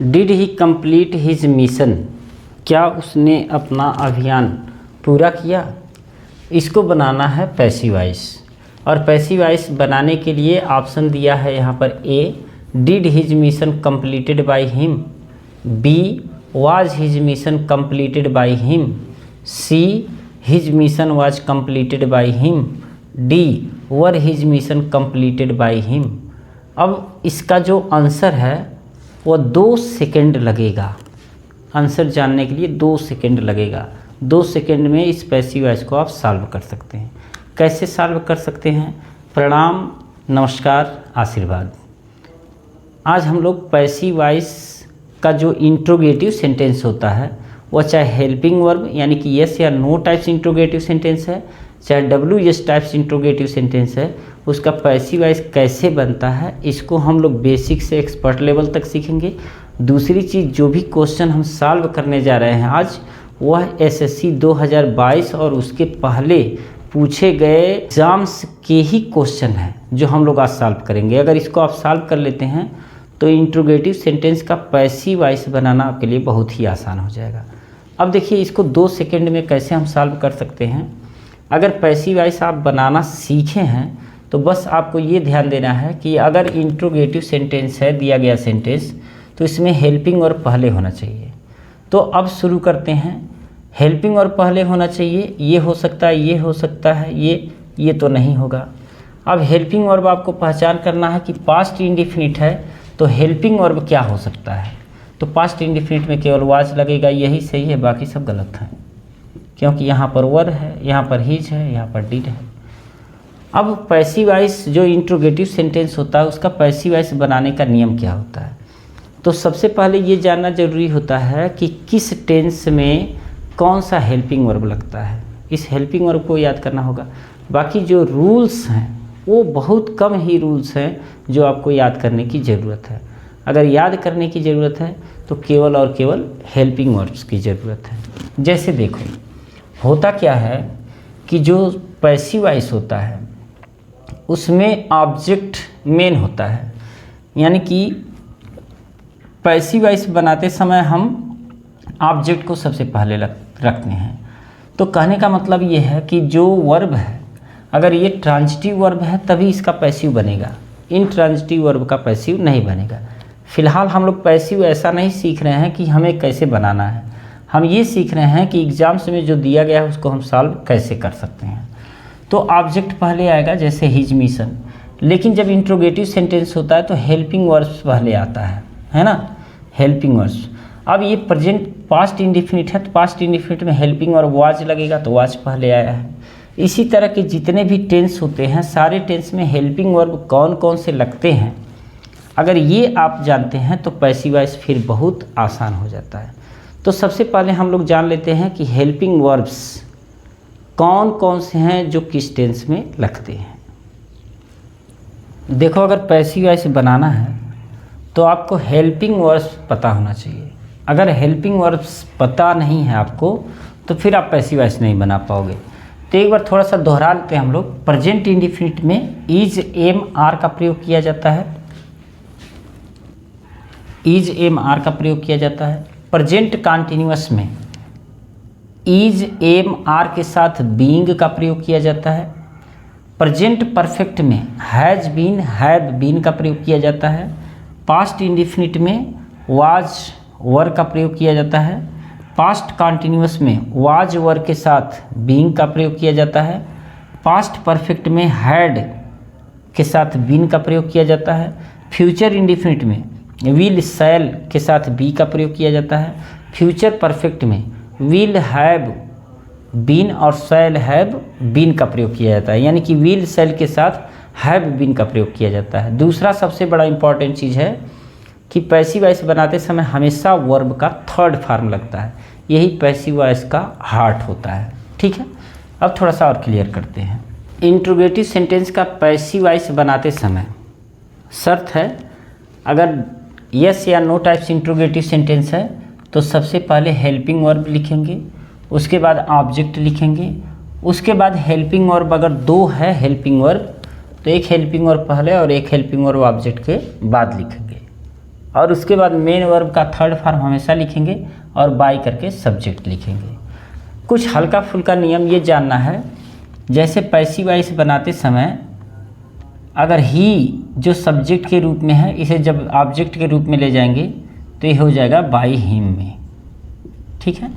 Did he complete his mission, क्या उसने अपना अभियान पूरा किया। इसको बनाना है पैसिव वॉइस, और पैसिव वॉइस बनाने के लिए ऑप्शन दिया है यहाँ पर A did his mission completed by him, B was his mission completed by him, C his mission was completed by him, D were his mission completed by him. अब इसका जो आंसर है वो 2 सेकंड लगेगा। आंसर जानने के लिए 2 second लगेगा। 2 सेकंड में इस पैसिव वॉइस को आप सॉल्व कर सकते हैं। कैसे सॉल्व कर सकते हैं? प्रणाम, नमस्कार, आशीर्वाद। आज हम लोग पैसिव वॉइस का जो इंट्रोगेटिव सेंटेंस होता है वो चाहे हेल्पिंग वर्ब यानी कि यस या नो टाइप्स इंट्रोगेटिव सेंटेंस है, चाहे W yes types interrogative sentence है, उसका पैसिव वॉइस कैसे बनता है इसको हम लोग बेसिक से एक्सपर्ट लेवल तक सीखेंगे। दूसरी चीज़, जो भी क्वेश्चन हम सॉल्व करने जा रहे हैं आज, वह एसएससी 2022 और उसके पहले पूछे गए एग्जाम्स के ही क्वेश्चन हैं जो हम लोग आज सॉल्व करेंगे। अगर इसको आप सॉल्व कर लेते हैं तो इंट्रोगेटिव सेंटेंस का पैसिव वॉइस बनाना आपके लिए बहुत ही आसान हो जाएगा। अब देखिए इसको 2 सेकंड में कैसे हम सॉल्व कर सकते हैं। अगर पैसिव वॉइस आप बनाना सीखे हैं तो बस आपको ये ध्यान देना है कि अगर इंट्रोगेटिव सेंटेंस है दिया गया सेंटेंस तो इसमें हेल्पिंग और पहले होना चाहिए। तो अब शुरू करते हैं। हेल्पिंग और पहले होना चाहिए, ये हो सकता है, ये हो सकता है, ये तो नहीं होगा। अब हेल्पिंग वर्ब आपको पहचान करना है कि पास्ट इंडेफिनिट है तो हेल्पिंग वर्ब क्या हो सकता है। तो पास्ट इंडेफिनिट में केवल वाज लगेगा, यही सही है, बाकी सब गलत है, क्योंकि यहाँ पर वर है, यहाँ पर हिज है, यहाँ पर डिड है। अब पैसिव वॉइस जो इंट्रोगेटिव सेंटेंस होता है उसका पैसिव वॉइस बनाने का नियम क्या होता है। तो सबसे पहले ये जानना जरूरी होता है कि किस टेंस में कौन सा हेल्पिंग वर्ब लगता है। इस हेल्पिंग वर्ब को याद करना होगा। बाकी जो रूल्स हैं वो बहुत कम ही रूल्स हैं जो आपको याद करने की ज़रूरत है। अगर याद करने की ज़रूरत है तो केवल और केवल हेल्पिंग वर्ब्स की ज़रूरत है। जैसे देखो, होता क्या है कि जो पैसिव वॉइस होता है उसमें ऑब्जेक्ट मेन होता है, यानी कि पैसिव वॉइस बनाते समय हम ऑब्जेक्ट को सबसे पहले रखते हैं। तो कहने का मतलब ये है कि जो वर्ब है अगर ये ट्रांजिटिव वर्ब है तभी इसका पैसिव बनेगा, इनट्रांजिटिव वर्ब का पैसिव नहीं बनेगा। फिलहाल हम लोग पैसिव ऐसा नहीं सीख रहे हैं कि हमें कैसे बनाना है, हम ये सीख रहे हैं कि एग्जाम्स में जो दिया गया है उसको हम सॉल्व कैसे कर सकते हैं। तो ऑब्जेक्ट पहले आएगा जैसे हिज मिशन, लेकिन जब इंट्रोगेटिव सेंटेंस होता है तो हेल्पिंग वर्ब्स पहले आता है ना, हेल्पिंग वर्ब्स। अब ये प्रेजेंट पास्ट इंडेफिनिट है तो पास्ट इंडेफिनिट में हेल्पिंग और वाज लगेगा तो वाज पहले आया है। इसी तरह के जितने भी टेंस होते हैं सारे टेंस में हेल्पिंग वर्ब कौन कौन से लगते हैं, अगर ये आप जानते हैं तो पैसिव वॉइस फिर बहुत आसान हो जाता है। तो सबसे पहले हम लोग जान लेते हैं कि हेल्पिंग वर्ब्स कौन कौन से हैं जो किस टेंस में लगते हैं। देखो, अगर पैसिव वॉइस बनाना है तो आपको हेल्पिंग वर्ब्स पता होना चाहिए। अगर हेल्पिंग वर्ब्स पता नहीं है आपको तो फिर आप पैसिव वॉइस नहीं बना पाओगे। तो एक बार थोड़ा सा दोहरा लेते हैं हम लोग। प्रेजेंट इंडेफिनिट में इज एम आर का प्रयोग किया जाता है, इज एम आर का प्रयोग किया जाता है। प्रेजेंट कॉन्टिन्यूअस में इज एम आर के साथ बीइंग का प्रयोग किया जाता है। प्रेजेंट परफेक्ट में हैज बीन हैव बीन का प्रयोग किया जाता है। पास्ट इंडेफिनिट में वाज वर का प्रयोग किया जाता है। पास्ट कॉन्टिन्यूअस में वाज वर के साथ बीइंग का प्रयोग किया जाता है। पास्ट परफेक्ट में हैड के साथ बीन का प्रयोग किया जाता है। फ्यूचर इंडेफिनिट में विल शैल के साथ बी का प्रयोग किया जाता है। फ्यूचर परफेक्ट में विल हैव बीन और शैल हैव बीन का प्रयोग किया जाता है, यानी कि विल शैल के साथ हैव बीन का प्रयोग किया जाता है। दूसरा सबसे बड़ा इंपॉर्टेंट चीज़ है कि पैसिव वॉइस बनाते समय हमेशा वर्ब का थर्ड फॉर्म लगता है, यही पैसिव वॉइस का हार्ट होता है। ठीक है, अब थोड़ा सा और क्लियर करते हैं। इंट्रोगेटिव सेंटेंस का पैसिव वॉइस बनाते समय शर्त है, अगर यस या नो टाइप्स इंट्रोगेटिव सेंटेंस है तो सबसे पहले हेल्पिंग वर्ब लिखेंगे, उसके बाद ऑब्जेक्ट लिखेंगे, उसके बाद हेल्पिंग वर्ब अगर 2 है हेल्पिंग वर्ब तो एक हेल्पिंग वर्ब पहले और एक हेल्पिंग वर्ब ऑब्जेक्ट के बाद लिखेंगे। और उसके बाद मेन वर्ब का थर्ड फॉर्म हमेशा लिखेंगे और बाई करके सब्जेक्ट लिखेंगे। कुछ हल्का फुल्का नियम ये जानना है, जैसे पैसिव वॉइस बनाते समय अगर ही जो सब्जेक्ट के रूप में है, इसे जब ऑब्जेक्ट के रूप में ले जाएंगे तो ये हो जाएगा बाई हिम में, ठीक है।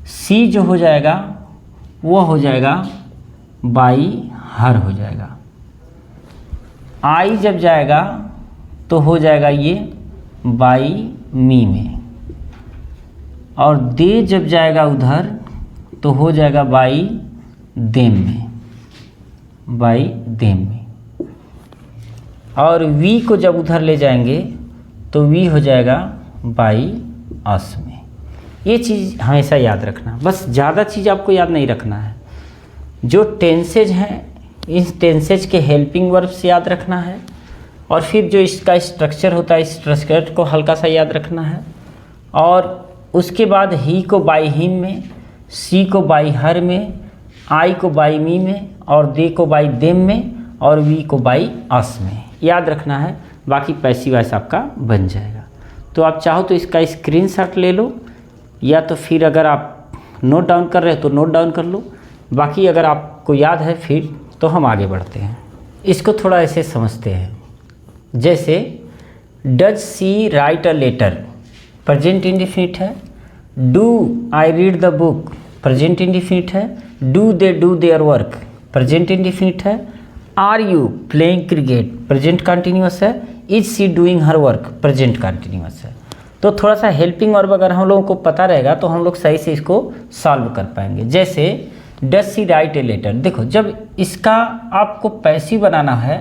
सी जो हो जाएगा वो हो जाएगा बाई हर हो जाएगा। आई जब जाएगा तो हो जाएगा ये बाई मी में, और दे जब जाएगा उधर तो हो जाएगा बाई देम में, बाई देम में। और वी को जब उधर ले जाएंगे तो वी हो जाएगा बाई अस में। ये चीज़ हमेशा याद रखना, बस ज़्यादा चीज़ आपको याद नहीं रखना है। जो टेंसेज हैं इस टेंसेज के हेल्पिंग वर्ब्स याद रखना है, और फिर जो इसका स्ट्रक्चर होता है इस स्ट्रक्चर को हल्का सा याद रखना है। और उसके बाद ही को बाई हिम में, सी को बाई हर में, आई को बाई मी में, और दे को बाई देम में, और वी को बाई अस में याद रखना है। बाकी पैसिव वॉइस आपका बन जाएगा। तो आप चाहो तो इसका स्क्रीनशॉट ले लो, या तो फिर अगर आप नोट डाउन कर रहे हो तो नोट डाउन कर लो। बाकी अगर आपको याद है फिर तो हम आगे बढ़ते हैं। इसको थोड़ा ऐसे समझते हैं, जैसे does she write a letter, present indefinite है। Do I read the book, present indefinite है। Do they do their work, present indefinite है। Are you playing cricket, present continuous है। Is she doing her work, present continuous है। तो थोड़ा सा helping verb अगर हम लोगों को पता रहेगा तो हम लोग सही से इसको सॉल्व कर पाएंगे। जैसे does she write a letter, देखो जब इसका आपको पैसिव बनाना है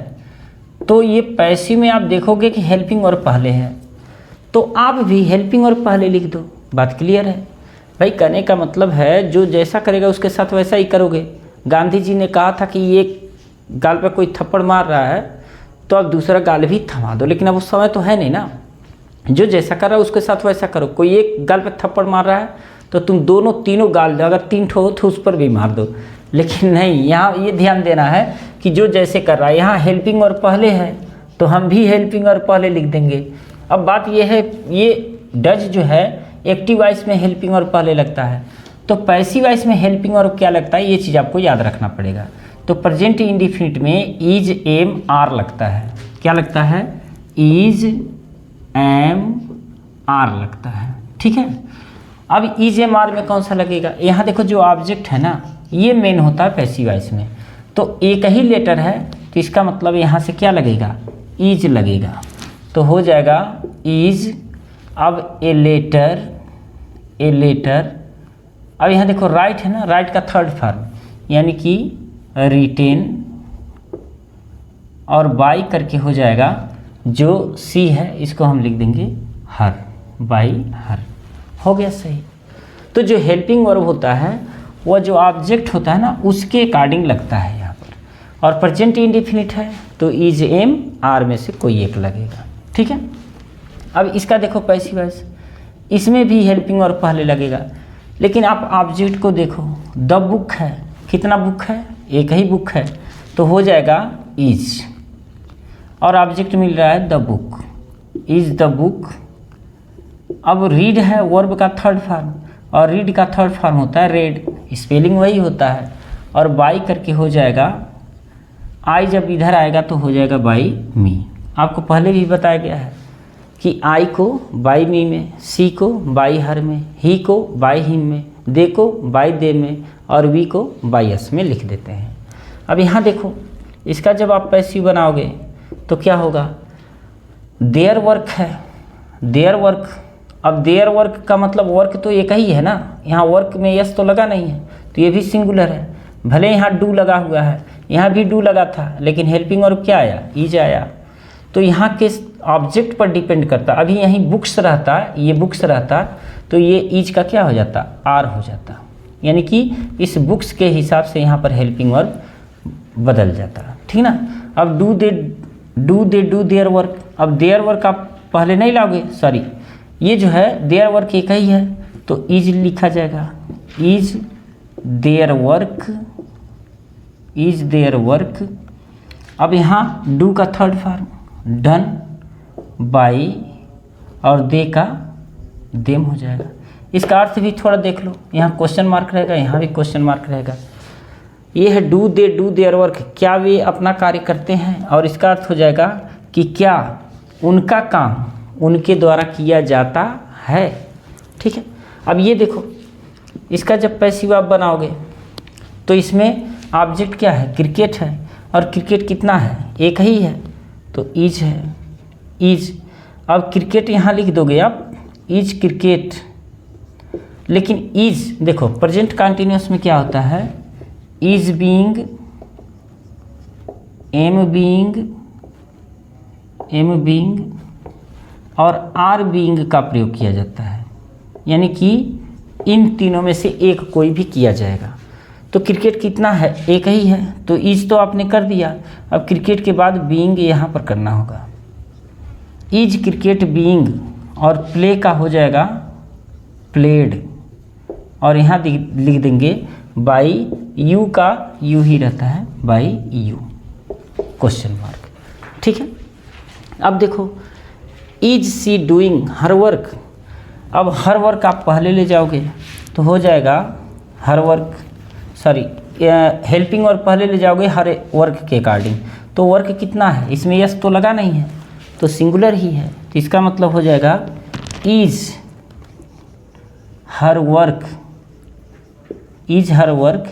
तो ये पैसिव में आप देखोगे कि हेल्पिंग वर्ब पहले है, तो आप भी हेल्पिंग वर्ब पहले लिख दो। बात क्लियर है भाई? कहने का मतलब है जो जैसा करेगा उसके साथ वैसा ही करोगे। गांधी जी ने कहा था कि ये गाल पे कोई थप्पड़ मार रहा है तो अब दूसरा गाल भी थमा दो, लेकिन अब उस समय तो है नहीं ना। जो जैसा कर रहा है उसके साथ वैसा करो। कोई एक गाल पे थप्पड़ मार रहा है तो तुम दोनों तीनों गाल, अगर 3 ठो हो तो उस पर भी मार दो, लेकिन नहीं, यहाँ ये ध्यान देना है कि जो जैसे कर रहा है, यहाँ हेल्पिंग वर्ब पहले है तो हम भी हेल्पिंग वर्ब पहले लिख देंगे। अब बात ये है, ये डज जो है एक्टिव वॉइस में हेल्पिंग वर्ब पहले लगता है, तो पैसिव वॉइस में हेल्पिंग वर्ब क्या लगता है, ये चीज़ आपको याद रखना पड़ेगा। तो प्रेजेंट इंडेफिनिट में इज एम आर लगता है। क्या लगता है? इज एम आर लगता है, ठीक है। अब इज एम आर में कौन सा लगेगा? यहाँ देखो जो ऑब्जेक्ट है ना, ये मेन होता है पैसिव वॉइस में, तो एक ही लेटर है तो इसका मतलब यहाँ से क्या लगेगा? इज लगेगा, तो हो जाएगा इज। अब ए लेटर, ए लेटर, अब यहाँ देखो राइट है ना, राइट का थर्ड फॉर्म यानी कि रिटेन, और बाई करके हो जाएगा जो सी है इसको हम लिख देंगे हर, बाई हर। हो गया सही। तो जो हेल्पिंग वर्ब होता है वह जो ऑब्जेक्ट होता है ना उसके अकॉर्डिंग लगता है यहाँ पर, और प्रेजेंट इंडेफिनिट है तो इज एम आर में से कोई एक लगेगा, ठीक है। अब इसका देखो पैसिव वॉइस, इसमें भी हेल्पिंग वर्ब पहले लगेगा, लेकिन आप ऑब्जेक्ट को देखो, द बुक है, कितना बुक है? एक ही बुक है, तो हो जाएगा इज, और ऑब्जेक्ट मिल रहा है the book, is the book. अब रीड है वर्ब का थर्ड फॉर्म, और रीड का थर्ड फॉर्म होता है रेड, स्पेलिंग वही होता है, और बाई करके हो जाएगा, आई जब इधर आएगा तो हो जाएगा बाई मी। आपको पहले भी बताया गया है कि आई को बाई मी में, सी को बाई हर में, ही को बाई हिम में, दे को बाई दे में, और वी को बाई अस में लिख देते हैं। अब यहाँ देखो, इसका जब आप पैसिव बनाओगे तो क्या होगा? देयर वर्क है, देयर वर्क। अब देयर वर्क का मतलब वर्क तो एक ही है ना, यहाँ वर्क में यस तो लगा नहीं है, तो ये भी सिंगुलर है। भले यहाँ डू लगा हुआ है, यहाँ भी डू लगा था, लेकिन हेल्पिंग वर्ब क्या आया? इज आया। तो यहाँ के ऑब्जेक्ट पर डिपेंड करता। अभी यहीं बुक्स रहता, ये बुक्स रहता, तो ये इज का क्या हो जाता? आर हो जाता, यानी कि इस बुक्स के हिसाब से यहाँ पर हेल्पिंग वर्ब बदल जाता, ठीक ना। अब do they do their work, अब देयर वर्क आप पहले नहीं लाओगे, सॉरी, ये जो है देयर वर्क एक ही है तो इज लिखा जाएगा, is their work, is their work. अब यहाँ डू का थर्ड फॉर्म डन बाई और दे का देम हो जाएगा। इसका अर्थ भी थोड़ा देख लो, यहाँ क्वेश्चन मार्क रहेगा, यहाँ भी क्वेश्चन मार्क रहेगा। ये है do they do their work, क्या वे अपना कार्य करते हैं, और इसका अर्थ हो जाएगा कि क्या उनका काम उनके द्वारा किया जाता है। ठीक है, अब ये देखो, इसका जब पैसिव आप बनाओगे तो इसमें ऑब्जेक्ट क्या है, क्रिकेट है, और क्रिकेट कितना है, एक ही है, तो इज है, इज। अब क्रिकेट यहाँ लिख दोगे आप, इज क्रिकेट, लेकिन इज देखो प्रेजेंट कंटिन्यूअस में क्या होता है, इज बीइंग, एम बीइंग और आर बीइंग का प्रयोग किया जाता है, यानी कि इन तीनों में से एक कोई भी किया जाएगा। तो क्रिकेट कितना है, एक ही है, तो इज तो आपने कर दिया। अब क्रिकेट के बाद बीइंग यहाँ पर करना होगा, इज क्रिकेट बीइंग, और प्ले का हो जाएगा प्लेड, और यहाँ लिख देंगे बाई यू का यू ही रहता है, बाई यू क्वेश्चन मार्क। ठीक है, अब देखो is she doing her work. अब हर वर्क आप पहले ले जाओगे तो हो जाएगा her work, sorry helping work पहले ले जाओगे हर वर्क के अकॉर्डिंग, तो वर्क कितना है, इसमें यस तो लगा नहीं है, तो सिंगुलर ही है, तो इसका मतलब हो जाएगा is her work, is her work,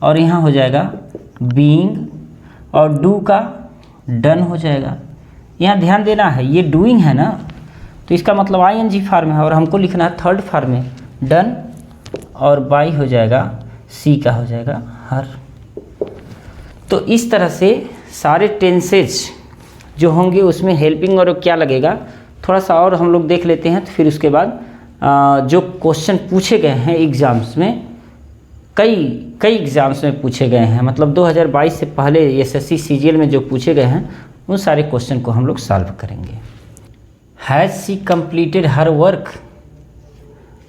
और यहाँ हो जाएगा बीइंग, और डू का डन हो जाएगा। यहाँ ध्यान देना है, ये डूइंग है ना, तो इसका मतलब आईएनजी फॉर्म है, और हमको लिखना है थर्ड फॉर्म में डन, और बाई हो जाएगा सी का हो जाएगा हर। तो इस तरह से सारे टेंसेज जो होंगे उसमें हेल्पिंग और क्या लगेगा, थोड़ा सा और हम लोग देख लेते हैं, तो फिर उसके बाद जो क्वेश्चन पूछे गए हैं एग्ज़ाम्स में, कई एग्ज़ाम्स में पूछे गए हैं, मतलब 2022 से पहले एसएससी सीजीएल में जो पूछे गए हैं उन सारे क्वेश्चन को हम लोग सॉल्व करेंगे। Has she completed her work.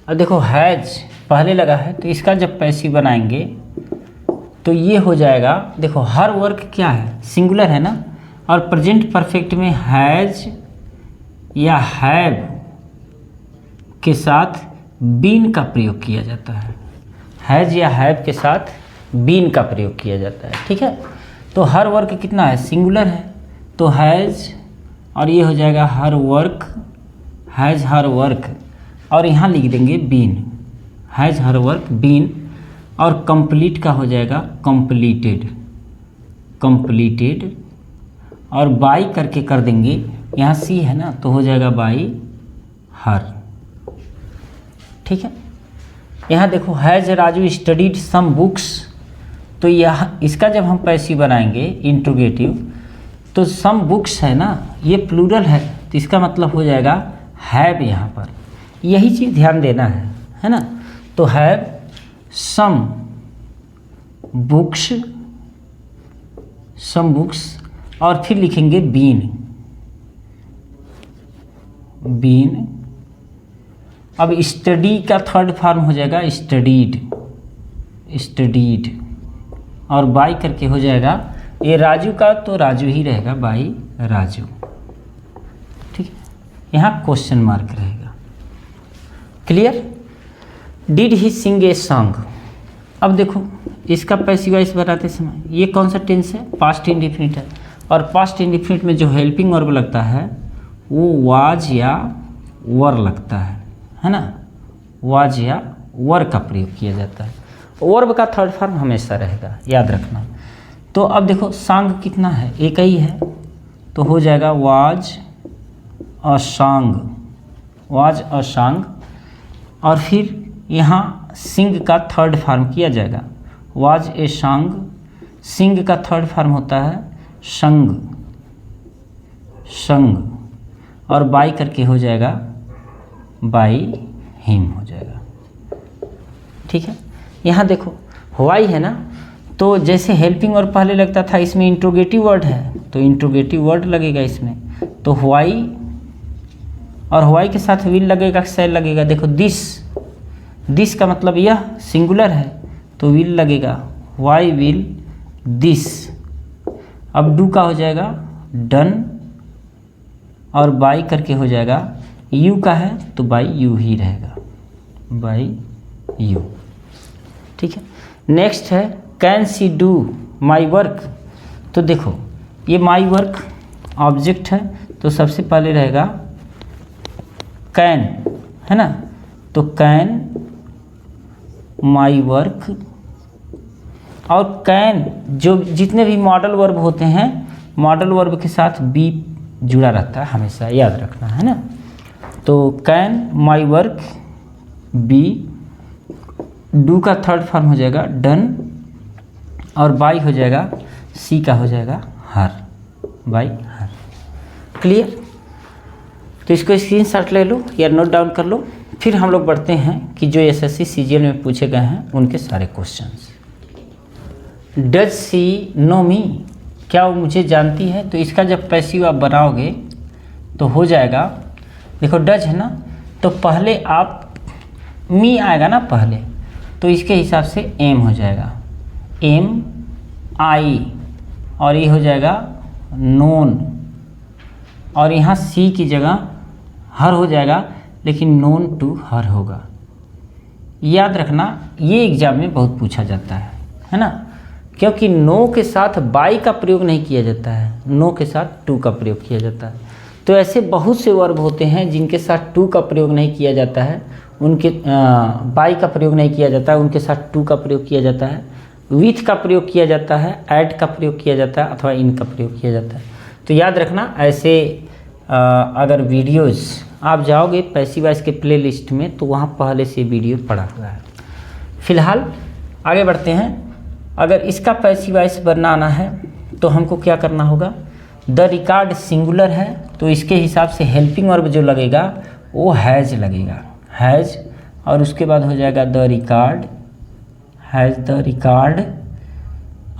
अब देखो हैज़ पहले लगा है, तो इसका जब पैसिव बनाएंगे तो ये हो जाएगा, देखो हर वर्क क्या है, सिंगुलर है ना, और प्रेजेंट परफेक्ट में हैज़ या हैव के साथ बीन का प्रयोग किया जाता है, हैज़ या हैव के साथ बीन का प्रयोग किया जाता है। ठीक है, तो हर वर्क कितना है, सिंगुलर है, तो हैज़, और ये हो जाएगा her work, has her work, और यहाँ लिख देंगे been, has her work been, और कंप्लीट का हो जाएगा कंप्लीटेड, और बाई करके कर देंगे, यहाँ सी है ना, तो हो जाएगा बाई हर। ठीक है, यहाँ देखो has Raju studied some books, तो यह इसका जब हम पैसिव बनाएंगे इंट्रोगेटिव, तो सम बुक्स है ना, ये प्लूरल है, तो इसका मतलब हो जाएगा हैव, यहाँ पर यही चीज़ ध्यान देना है ना, तो हैव सम बुक्स, और फिर लिखेंगे बीन। अब स्टडी का थर्ड फॉर्म हो जाएगा स्टडीड, और बाई करके हो जाएगा, ये राजू का तो राजू ही रहेगा, बाई राजू। ठीक है, यहाँ क्वेश्चन मार्क रहेगा। Clear. Did he sing a song. अब देखो इसका पैसिव वॉइस बनाते समय ये कौन सा टेंस है, पास्ट इंडेफिनिट है, और पास्ट इंडेफिनिट में जो हेल्पिंग वर्ब लगता है वो वाज या वर लगता है ना, वाज या वर का प्रयोग किया जाता है, वर्ब का थर्ड फॉर्म हमेशा रहेगा, याद रखना। तो अब देखो सॉन्ग कितना है, एक ही है, तो हो जाएगा वाज अ सॉन्ग, और फिर यहाँ सिंग का थर्ड फॉर्म किया जाएगा, वाज ए सॉन्ग, सिंग का थर्ड फॉर्म होता है संग, और बाई करके हो जाएगा बाई हिम हो जाएगा। ठीक है, यहाँ देखो व्हाई है ना, तो जैसे हेल्पिंग और पहले लगता था, इसमें इंट्रोगेटिव वर्ड है तो इंट्रोगेटिव वर्ड लगेगा इसमें, तो व्हाई, और व्हाई के साथ विल लगेगा, सेल लगेगा। देखो दिस का मतलब यह सिंगुलर है तो विल लगेगा, व्हाई विल दिस। अब डू का हो जाएगा डन, और बाई करके हो जाएगा यू का है तो बाई यू ही रहेगा, बाई यू। ठीक है। नेक्स्ट है can see do my work. तो देखो ये माई वर्क ऑब्जेक्ट है, तो सबसे पहले रहेगा कैन, है ना, तो कैन माई वर्क। और कैन जो जितने भी मॉडल वर्ब होते हैं, मॉडल वर्ब के साथ बी जुड़ा रहता है, हमेशा याद रखना है ना। तो can my work be, do का थर्ड फॉर्म हो जाएगा डन, और बाई हो जाएगा सी का हो जाएगा हर, बाई हर। क्लियर। तो इसको स्क्रीनशॉट ले लो या नोट डाउन कर लो। फिर हम लोग बढ़ते हैं कि जो एसएससी सीजीएल में पूछे गए हैं उनके सारे क्वेश्चंस। डज सी नो मी, क्या वो मुझे जानती है। तो इसका जब पैसिव आप बनाओगे तो हो जाएगा, देखो डज है ना, तो पहले आप मी आएगा ना पहले, तो इसके हिसाब से एम हो जाएगा, एम आई, और ये हो जाएगा नोन, और यहाँ सी की जगह हर हो जाएगा, लेकिन नोन टू हर होगा। याद रखना ये एग्जाम में बहुत पूछा जाता है ना, क्योंकि नो के साथ बाई का प्रयोग नहीं किया जाता है, नो के साथ टू का प्रयोग किया जाता है। तो ऐसे बहुत से वर्ब होते हैं जिनके साथ टू का प्रयोग नहीं किया जाता है, उनके बाई का प्रयोग नहीं किया जाता है, उनके साथ टू का प्रयोग किया जाता है, विथ का प्रयोग किया जाता है, ऐट का प्रयोग किया जाता है, अथवा इन का प्रयोग किया जाता है। तो याद रखना ऐसे अगर वीडियोज़ आप जाओगे पैसिव वॉइस के प्ले लिस्ट में तो वहाँ पहले से वीडियो पड़ा हुआ है। फिलहाल आगे बढ़ते हैं। अगर इसका पैसिव वॉइस बनाना है तो हमको क्या करना होगा, द रिकॉर्ड सिंगुलर है तो इसके हिसाब से हेल्पिंग वर्ब जो लगेगा वो हैज़ लगेगा, हैज़, और उसके बाद हो जाएगा the record, has the record,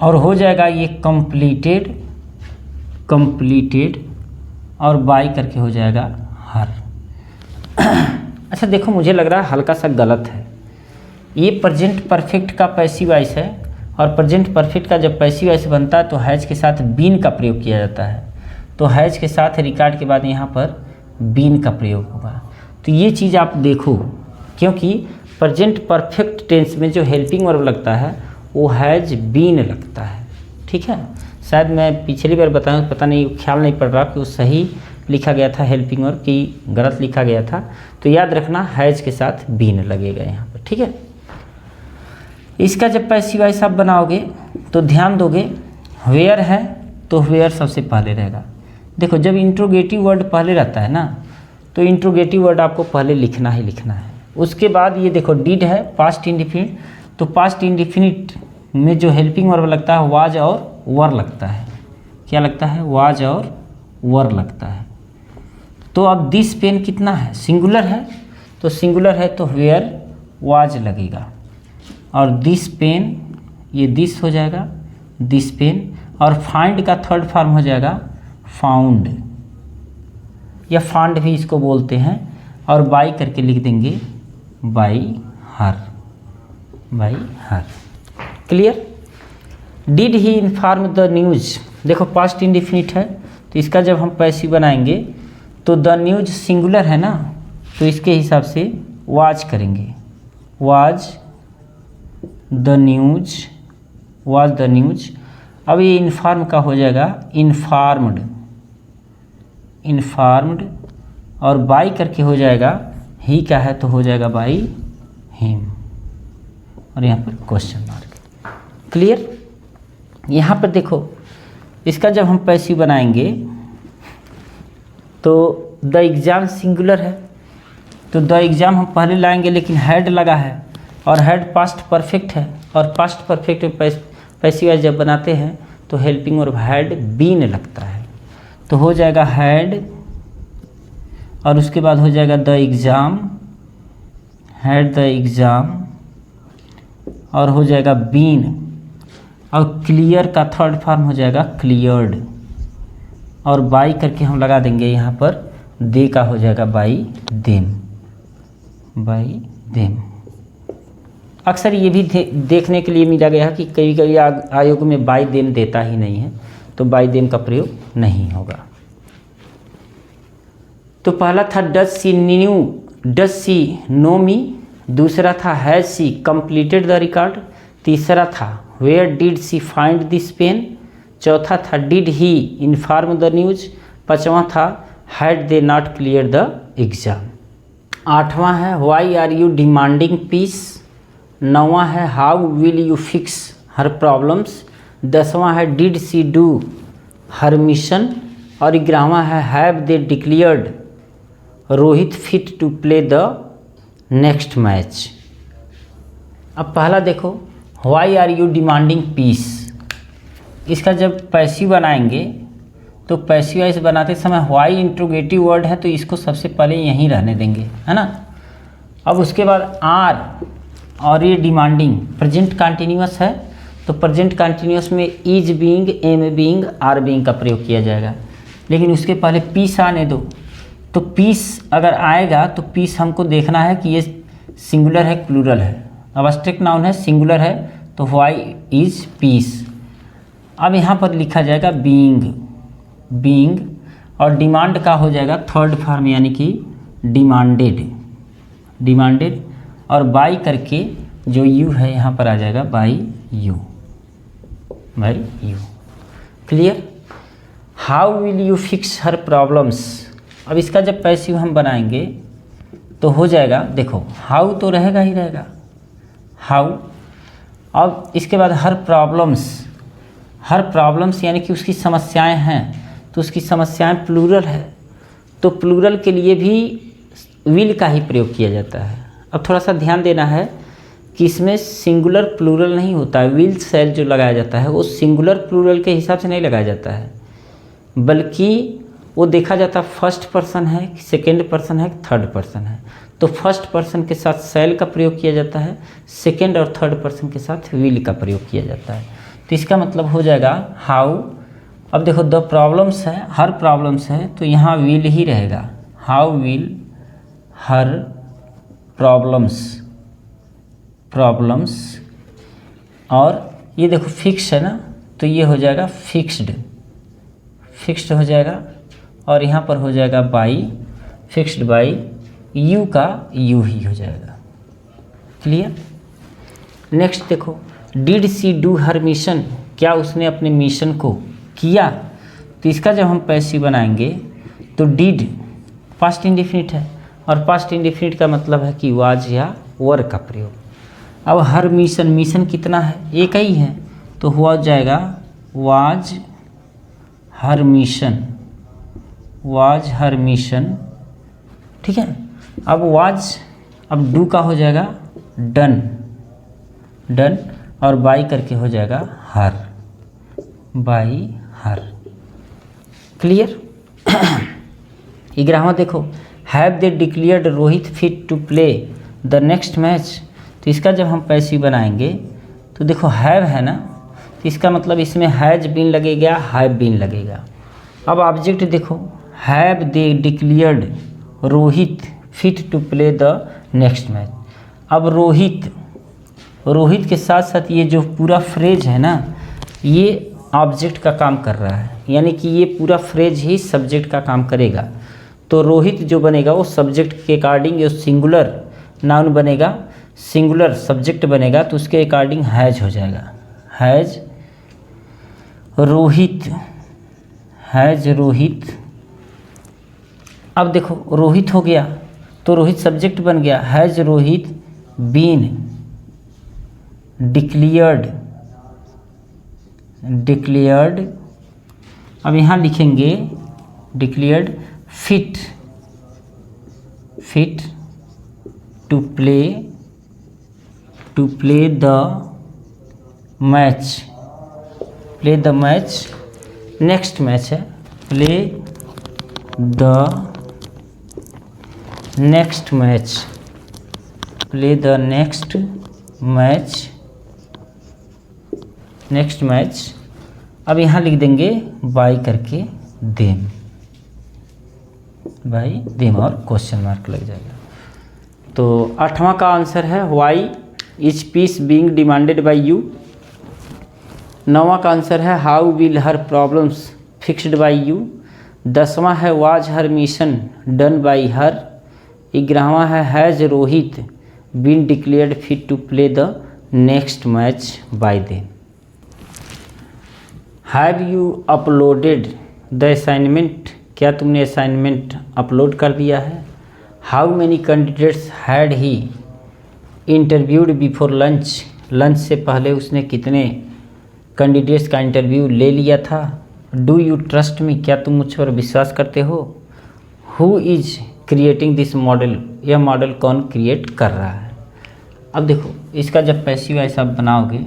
और हो जाएगा ये कंप्लीटेड, कंप्लीटेड, और बाई करके हो जाएगा हर। अच्छा देखो मुझे लग रहा है हल्का सा गलत है, ये प्रेजेंट परफेक्ट का पैसिव वॉइस है, और प्रेजेंट परफेक्ट का जब पैसिव वॉइस बनता है तो हैज़ के साथ बीन का प्रयोग किया जाता है, तो हैज़ के साथ रिकॉर्ड के बाद यहाँ पर बीन का प्रयोग होगा। तो ये चीज़ आप देखो, क्योंकि प्रेजेंट परफेक्ट टेंस में जो हेल्पिंग वर्ब लगता है वो हैज़ बीन लगता है। ठीक है, शायद मैं पिछली बार बताऊँ, पता नहीं, ख्याल नहीं पड़ रहा कि वो सही लिखा गया था हेल्पिंग वर्ब कि गलत लिखा गया था। तो याद रखना हैज़ के साथ बीन लगेगा यहाँ पर। ठीक है, इसका जब पैसिव वॉइस आप बनाओगे तो ध्यान दोगे, वेयर है तो वेयर सबसे पहले रहेगा। देखो जब इंट्रोगेटिव वर्ड पहले रहता है ना, तो इंट्रोगेटिव वर्ड आपको पहले लिखना ही लिखना है। उसके बाद ये देखो डिड है पास्ट इंडिफिनिट, तो पास्ट इंडिफिनिट में जो हेल्पिंग वर्ब लगता है वाज और वर लगता है। क्या लगता है, वाज और वर लगता है। तो अब दिस पेन कितना है, सिंगुलर है, तो सिंगुलर है तो वेयर वाज लगेगा, और दिस पेन ये दिस हो जाएगा, दिस पेन, और फाइंड का थर्ड फॉर्म हो जाएगा फाउंड, या फांड भी इसको बोलते हैं, और बाई करके लिख देंगे by her, by her. Clear. Did he inform the news, देखो पास्ट इंडिफिनिट है तो इसका जब हम पैसिव बनाएंगे तो द न्यूज़ सिंगुलर है ना, तो इसके हिसाब से वाज करेंगे, was the news, was the news. अब ये इन्फॉर्म का हो जाएगा इन्फॉर्म्ड, इन्फॉर्म्ड, और बाई करके हो जाएगा ही का है तो हो जाएगा बाई हिम, और यहाँ पर क्वेश्चन मार्क। क्लियर। यहाँ पर देखो इसका जब हम पैसिव बनाएंगे तो द एग्ज़ाम सिंगुलर है, तो द एग्ज़ाम हम पहले लाएंगे, लेकिन हैड लगा है, और हैड पास्ट परफेक्ट है, और पास्ट परफेक्ट में पैसिव वॉइस जब बनाते हैं तो हेल्पिंग और हैड बीन लगता है, तो हो जाएगा हैड, और उसके बाद हो जाएगा the exam, had the exam, और हो जाएगा बीन, और क्लियर का थर्ड फॉर्म हो जाएगा क्लियर्ड, और बाई करके हम लगा देंगे यहाँ पर दे का हो जाएगा बाई देम, बाई देम। अक्सर ये भी देखने के लिए मिला गया कि कभी कभी आयोग में बाई देम देता ही नहीं है, तो बाई देम का प्रयोग नहीं होगा। तो पहला था डज सी नो मी, दूसरा था has she completed the record, तीसरा था where did she find this pen, चौथा था did he inform the news, पाँचवा था had they not clear the exam, आठवां है why are you demanding peace, नौवां है how will you fix her problems, 10वां है did she do her mission, और 11वां है have they declared Rohit fit to play the next match. अब पहला देखो why are you demanding peace, इसका जब पैसिव बनाएंगे तो पैसिव वाइज बनाते समय व्हाई इंट्रोगेटिव वर्ड है तो इसको सबसे पहले यहीं रहने देंगे, है ना। अब उसके बाद आर और ये डिमांडिंग प्रेजेंट कंटिन्यूअस है तो प्रेजेंट कंटिन्यूअस में is being, am being, are being का प्रयोग किया जाएगा, लेकिन उसके पहले पीस आने दो। तो पीस अगर आएगा तो पीस हमको देखना है कि ये सिंगुलर है प्लूरल है, अब्स्ट्रैक्ट नाउन है सिंगुलर है तो व्हाई इज पीस। अब यहाँ पर लिखा जाएगा बीइंग और डिमांड का हो जाएगा थर्ड फॉर्म यानी कि डिमांडेड और बाई करके जो यू है यहाँ पर आ जाएगा by you. Clear. How will you fix her problems, अब इसका जब पैसिव हम बनाएंगे तो हो जाएगा, देखो हाउ तो रहेगा ही रहेगा हाउ। अब इसके बाद हर प्रॉब्लम्स यानी कि उसकी समस्याएं हैं तो उसकी समस्याएं प्लूरल है तो प्लूरल के लिए भी विल का ही प्रयोग किया जाता है। अब थोड़ा सा ध्यान देना है कि इसमें सिंगुलर प्लूरल नहीं होता है, विल सेल जो लगाया जाता है वो सिंगुलर प्लूरल के हिसाब से नहीं लगाया जाता है, बल्कि वो देखा जाता है फर्स्ट पर्सन है कि सेकेंड पर्सन है कि थर्ड पर्सन है। तो फर्स्ट पर्सन के साथ सेल का प्रयोग किया जाता है, सेकेंड और थर्ड पर्सन के साथ विल का प्रयोग किया जाता है। तो इसका मतलब हो जाएगा हाउ। अब देखो द प्रॉब्लम्स है, हर प्रॉब्लम्स है तो यहाँ विल ही रहेगा, हाउ विल हर प्रॉब्लम्स। और ये देखो फिक्स है ना तो ये हो जाएगा फिक्स्ड हो जाएगा और यहाँ पर हो जाएगा बाई, फिक्स्ड बाई यू का यू ही हो जाएगा। क्लियर। नेक्स्ट देखो did she do her mission, क्या उसने अपने मिशन को किया, तो इसका जब हम पैसिव बनाएंगे तो डिड पास्ट इंडेफिनिट है और पास्ट इंडेफिनिट का मतलब है कि वाज या वर का प्रयोग। अब हर मिशन कितना है, एक ही है तो हुआ जाएगा वाज हर मिशन, ठीक है। अब वाज, अब डू का हो जाएगा डन और बाई करके हो जाएगा बाई हर। क्लियर। 11वां देखो have they declared Rohit fit to play the next match, तो इसका जब हम पैसिव बनाएंगे तो देखो हैव है ना तो इसका मतलब इसमें हैज बीन लगेगा, हैव बीन लगेगा। अब ऑब्जेक्ट देखो have they declared Rohit fit to play the next match. अब रोहित के साथ साथ ये जो पूरा फ्रेज है ना ये ऑब्जेक्ट का काम कर रहा है, यानी कि ये पूरा फ्रेज ही सब्जेक्ट का काम करेगा। तो रोहित जो बनेगा वो सब्जेक्ट के अकॉर्डिंग ये सिंगुलर नाउन बनेगा, सिंगुलर सब्जेक्ट बनेगा तो उसके अकॉर्डिंग हैज हो जाएगा, हैज रोहित। अब देखो रोहित हो गया तो रोहित सब्जेक्ट बन गया, हैज रोहित बीन डिक्लेयर्ड। अब यहाँ लिखेंगे declared fit to play the match, next match है, प्ले द नेक्स्ट मैच। अब यहाँ लिख देंगे बाई करके देम और क्वेश्चन मार्क लग जाएगा। तो 8वां का आंसर है why is peace being demanded by you. 9वां का आंसर है how will her problems fixed by you. 10वां है was her mission done by her. 11वां है has Rohit been declared fit to play the next match by them. Have you uploaded the assignment, क्या तुमने assignment upload कर दिया है। How many candidates had he interviewed before lunch, lunch से पहले उसने कितने कैंडिडेट्स का इंटरव्यू ले लिया था। डू यू ट्रस्ट मी, क्या तुम मुझ पर विश्वास करते हो। Who is creating this model, यह मॉडल कौन क्रिएट कर रहा है। अब देखो इसका जब पैसिव वॉइस आप बनाओगे,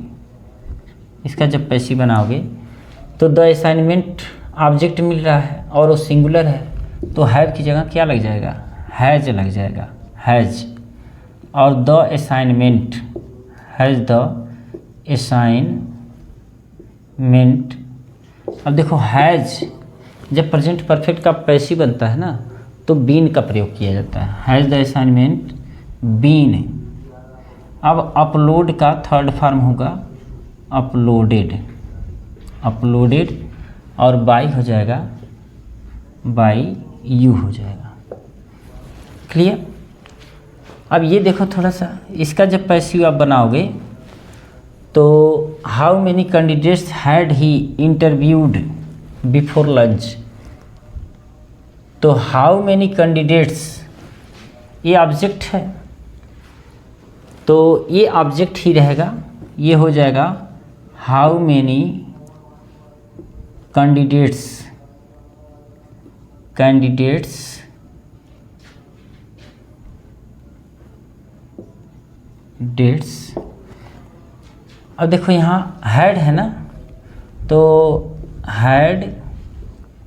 इसका जब पैसिव बनाओगे तो द असाइनमेंट ऑब्जेक्ट मिल रहा है और वो सिंगुलर है, तो हैव की जगह क्या लग जाएगा, हैज़ लग जाएगा, हैज़। और the assignment, has the assignment. अब देखो हैज़ जब प्रेजेंट परफेक्ट का पैसिव बनता है ना तो बीन का प्रयोग किया जाता है। Has the assignment been. अब अपलोड का थर्ड फॉर्म होगा अपलोडेड, अपलोडेड और बाई हो जाएगा, बाई यू हो जाएगा। क्लियर। अब ये देखो थोड़ा सा, इसका जब पैसिव आप बनाओगे तो how many candidates had he interviewed before lunch, तो हाउ मेनी कैंडिडेट्स ये ऑब्जेक्ट है तो ये ऑब्जेक्ट ही रहेगा, ये हो जाएगा how many candidates, candidates dates. अब देखो यहाँ हैड है ना, तो had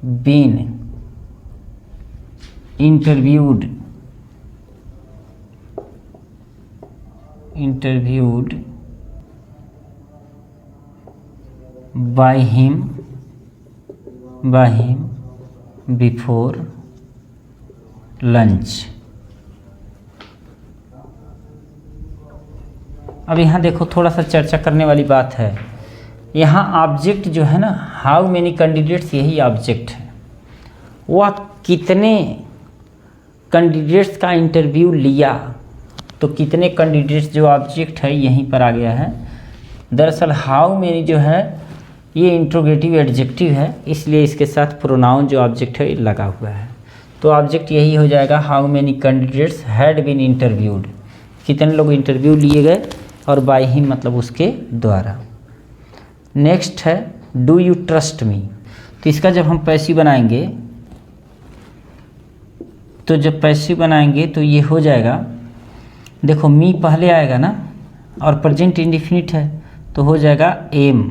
been interviewed, interviewed by him before lunch. अब यहाँ देखो थोड़ा सा चर्चा करने वाली बात है, यहाँ ऑब्जेक्ट जो है ना हाउ मेनी कैंडिडेट्स, यही ऑब्जेक्ट है। वह कितने कैंडिडेट्स का इंटरव्यू लिया, तो कितने कैंडिडेट्स जो ऑब्जेक्ट है यहीं पर आ गया है। दरअसल हाउ मेनी जो है ये इंट्रोगेटिव एडजेक्टिव है, इसलिए इसके साथ प्रोनाउन जो ऑब्जेक्ट है लगा हुआ है, तो ऑब्जेक्ट यही हो जाएगा how many candidates had been interviewed, कितने लोग इंटरव्यू लिए गए, और बाय हिम मतलब उसके द्वारा। नेक्स्ट है डू यू ट्रस्ट मी, तो इसका जब हम पैसिव बनाएंगे तो जब पैसिव बनाएंगे तो ये हो जाएगा, देखो मी पहले आएगा ना और प्रेजेंट इंडेफिनिट है तो हो जाएगा एम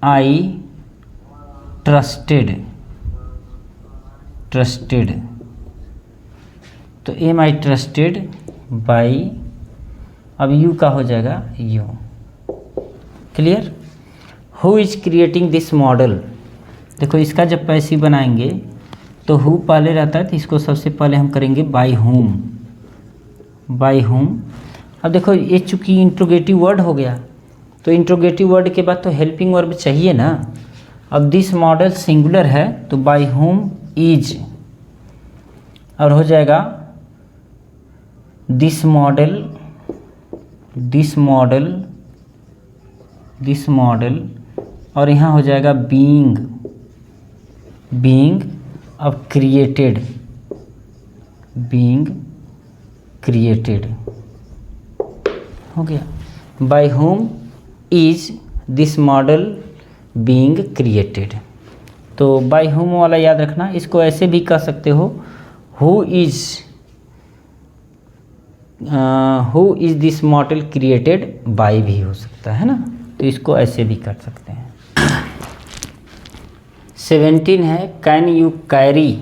आई ट्रस्टेड, ट्रस्टेड, तो एम आई ट्रस्टेड बाई, अब यू का हो जाएगा you. Clear. Who is creating this model, देखो इसका जब पैसिव बनाएंगे तो हु पहले रहता है तो इसको सबसे पहले हम करेंगे बाई होम, बाई होम। अब देखो ये चूँकि इंट्रोगेटिव वर्ड हो गया तो इंट्रोगेटिव वर्ड के बाद तो हेल्पिंग वर्ब चाहिए ना। अब दिस मॉडल सिंगुलर है तो बाई होम इज, और हो जाएगा this model, this model, this model, और यहाँ हो जाएगा बीइंग, बीइंग, अब क्रिएटेड, बीइंग क्रिएटेड हो गया। By whom is this model being created, तो बाय होम वाला याद रखना। इसको ऐसे भी कह सकते हो who is this model created by भी हो सकता है ना, तो इसको ऐसे भी कर सकते हैं। 17 है can you carry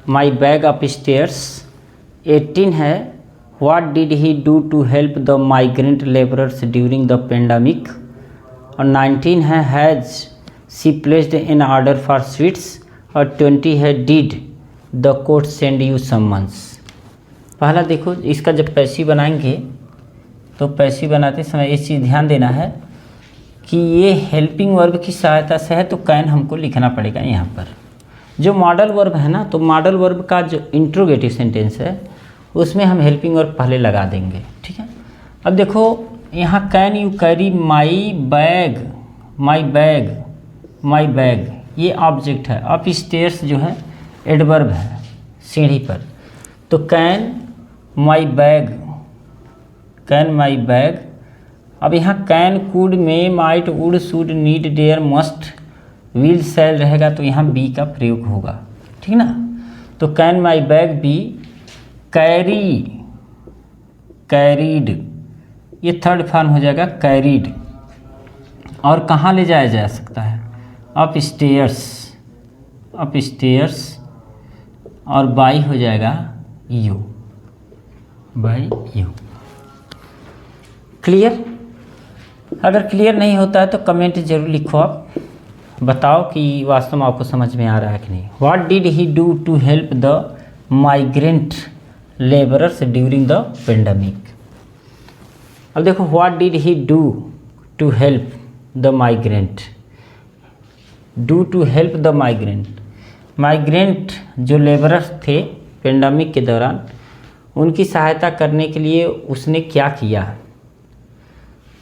my bag up stairs. 18 है what did he do to help the migrant labourers during the pandemic. और 19 है has she placed an order for sweets. और 20 है did the court send you summons. पहला देखो इसका जब passive बनाएंगे तो पैसिव बनाते समय इस चीज़ ध्यान देना है कि ये हेल्पिंग वर्ब की सहायता से है तो कैन हमको लिखना पड़ेगा यहाँ पर। जो मॉडल वर्ब है ना, तो मॉडल वर्ब का जो इंट्रोगेटिव सेंटेंस है उसमें हम हेल्पिंग वर्ब पहले लगा देंगे, ठीक है। अब देखो यहाँ can you carry my bag, my bag, my bag ये ऑब्जेक्ट है। अप स्टेयर्स जो है एडवर्ब है, सीढ़ी पर। तो can my bag, can my bag. अब यहाँ can, could, may, might, would, should, need, dare, must, will, shall रहेगा तो यहाँ बी का प्रयोग होगा, ठीक ना। तो can my bag be carry, carried, ये थर्ड फॉर्म हो जाएगा कैरीड। और कहाँ ले जाया जा सकता है? अप स्टेयर्स, अप स्टेयर्स, और बाई हो जाएगा यू, बाई यू। क्लियर? अगर क्लियर नहीं होता है तो कमेंट जरूर लिखो, आप बताओ कि वास्तव में आपको समझ में आ रहा है कि नहीं। What did he do to help the migrant labourers during the pandemic. अब देखो what did he do to help the migrant, do to help the migrant. Migrant जो लेबरर्स थे पेंडेमिक के दौरान, उनकी सहायता करने के लिए उसने क्या किया।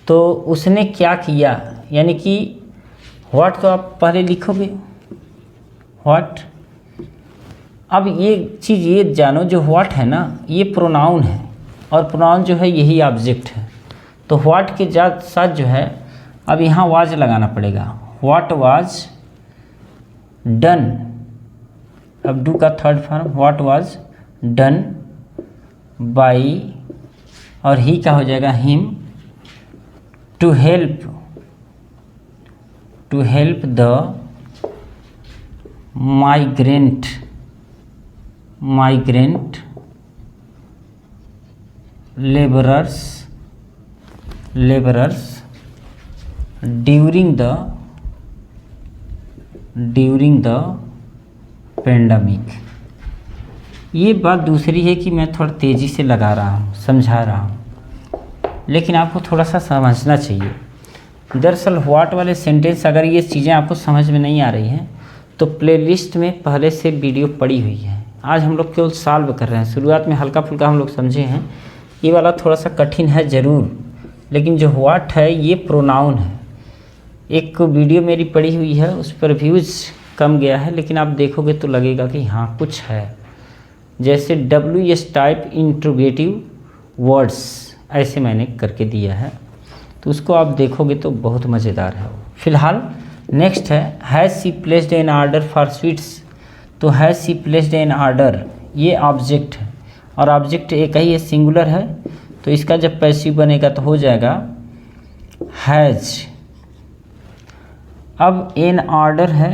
तो उसने क्या किया यानी कि व्हाट तो आप पहले लिखोगे व्हाट। अब ये चीज़ ये जानो, जो व्हाट है ना ये प्रोनाउन है, और प्रोनाउन जो है यही ऑब्जेक्ट है। तो व्हाट के साथ जो है अब यहाँ वाज लगाना पड़ेगा। व्हाट वाज डन, अब डू का third form what was done by, और ही का हो जाएगा him, to help, to help the migrant, migrant labourers, labourers during the pandemic. ये बात दूसरी है कि मैं थोड़ा तेज़ी से लगा रहा हूँ, समझा रहा हूँ, लेकिन आपको थोड़ा सा समझना चाहिए। दरअसल व्हाट वाले सेंटेंस अगर ये चीज़ें आपको समझ में नहीं आ रही हैं तो प्लेलिस्ट में पहले से वीडियो पड़ी हुई है। आज हम लोग केवल सॉल्व कर रहे हैं। शुरुआत में हल्का फुल्का हम लोग समझे हैं, ये वाला थोड़ा सा कठिन है ज़रूर, लेकिन जो व्हाट है ये प्रोनाउन है। एक वीडियो मेरी पड़ी हुई है, उस पर व्यूज़ कम गया है, लेकिन आप देखोगे तो लगेगा कि हाँ कुछ है। जैसे WS टाइप इंट्रोगेटिव वर्ड्स ऐसे मैंने करके दिया है, तो उसको आप देखोगे तो बहुत मज़ेदार है। फिलहाल नेक्स्ट है has she placed an order for sweets. तो has she placed an order ये ऑब्जेक्ट है, और ऑब्जेक्ट एक ही है, सिंगुलर है, तो इसका जब पैसिव बनेगा तो हो जाएगा हैज़। अब एन ऑर्डर है,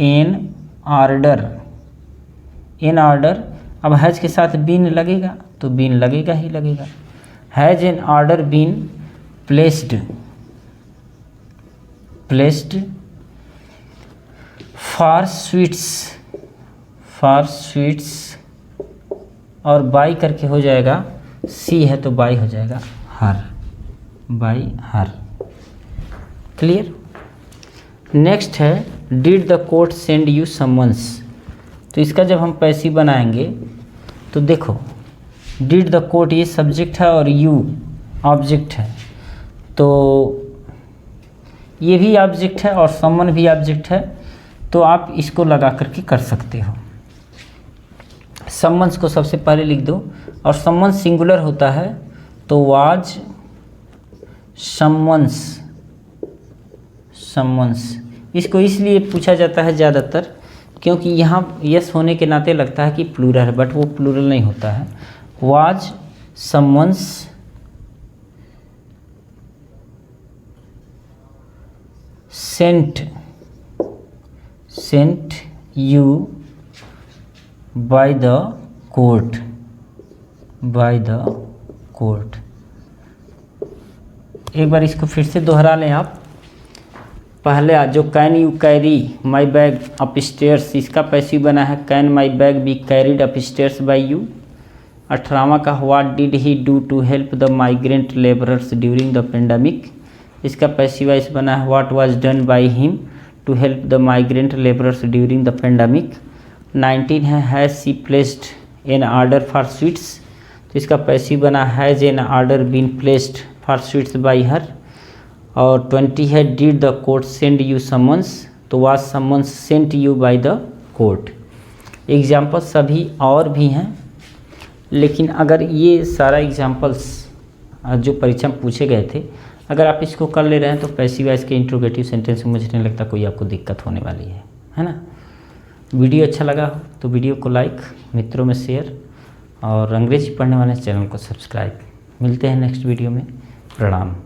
एन ऑर्डर, एन ऑर्डर। अब हैज़ के साथ बीन लगेगा तो बीन लगेगा ही लगेगा। Has an order been placed, placed for sweets, for sweets, और बाई करके हो जाएगा, सी है तो बाई हो जाएगा her, by her. Clear? Next है did the court send you summons. तो इसका जब हम पैसिव बनाएंगे तो देखो डिड द कोर्ट ये सब्जेक्ट है और यू ऑब्जेक्ट है, तो ये भी ऑब्जेक्ट है और समवन भी ऑब्जेक्ट है, तो आप इसको लगा करके कर सकते हो। समवंस को सबसे पहले लिख दो, और समवन सिंगुलर होता है तो वाज समवंस, समवंस। इसको इसलिए पूछा जाता है ज़्यादातर क्योंकि यहाँ यस होने के नाते लगता है कि प्लूरल है, बट वो प्लूरल नहीं होता है। Was someone's Saint you by the court, bye the court. एक बार इसको फिर से दोहरा लें आप। पहले जो can you carry my bag up stairs, इसका पैसिव बना है can my bag be carried upstairs by you. 18वां का what did he do to help the migrant labourers during the pandemic, इसका पैसिव वॉइस बना है what was done by him to help the migrant labourers during the pandemic. 19 है has she placed an order for sweets, तो इसका passive बना has an order been placed for sweets by her. और 20 है did the court send you summons, तो was summons sent you by the court. Example सभी और भी हैं, लेकिन अगर ये सारा एग्जाम्पल्स जो परीक्षा में पूछे गए थे अगर आप इसको कर ले रहे हैं तो पैसिव वॉइस के इंट्रोगेटिव सेंटेंस में मुझे नहीं लगता कोई आपको दिक्कत होने वाली है ना। वीडियो अच्छा लगा हो तो वीडियो को लाइक, मित्रों में शेयर और अंग्रेजी पढ़ने वाले चैनल को सब्सक्राइब। मिलते हैं नेक्स्ट वीडियो में। प्रणाम।